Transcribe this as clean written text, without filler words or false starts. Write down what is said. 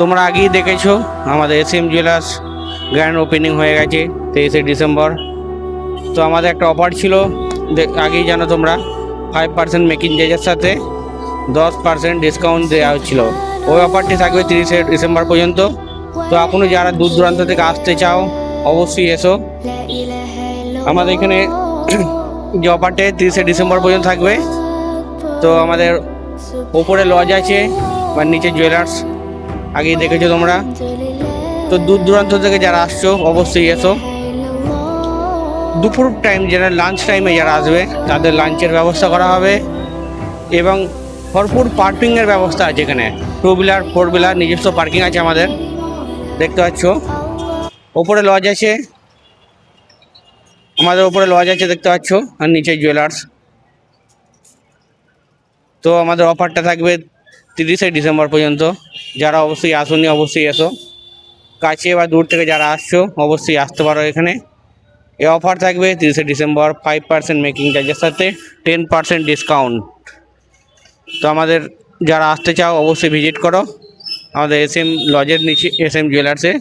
তোমরা আগেই দেখেছো আমাদের এসএম জুয়েলার্স গ্র্যান্ড ওপেনিং হয়ে গেছে 23শে ডিসেম্বর। তো আমাদের একটা অফার ছিল, আগেই জানো তোমরা, 5% মেকিং চার্জের সাথে 10% ডিসকাউন্ট দেওয়া হচ্ছিল। ওই অফারটি থাকবে 30শে ডিসেম্বর পর্যন্ত। তো এখনও যারা দূর দূরান্ত থেকে আসতে চাও অবশ্যই এসো। আমাদের এখানে যে অফারটি 30শে ডিসেম্বর পর্যন্ত থাকবে। তো আমাদের ওপরে লজ আছে বা নিচে জুয়েলার্স, আগেই দেখেছো তোমরা। তো দূর দূরান্ত থেকে যারা আসছো অবশ্যই এসো। দুপুর টাইম যারা লাঞ্চ টাইমে যারা আসবে তাদের লাঞ্চের ব্যবস্থা করা হবে এবং ভরপুর পার্কিংয়ের ব্যবস্থা আছে এখানে। 2 হুইলার 4 হুইলার নিজস্ব পার্কিং আছে আমাদের, দেখতে পাচ্ছ। ওপরে লজ আছে, আমাদের ওপরে লজ আছে দেখতে পাচ্ছ, আর নিচে জুয়েলার্স। তো আমাদের অফারটা থাকবে 30শে ডিসেম্বর পর্যন্ত। যারা অবশ্যই আসুনি অবশ্যই এসো। কাছে বা দূর থেকে যারা আসছো অবশ্যই আসতে পারো এখানে। এই অফার থাকবে 30শে ডিসেম্বর, 5% মেকিং চার্জের সাথে 10% ডিসকাউন্ট। তো আমাদের যারা আসতে চাও অবশ্যই ভিজিট করো আমাদের এসএম লজের নিচে এসএম জুয়েলার্সে।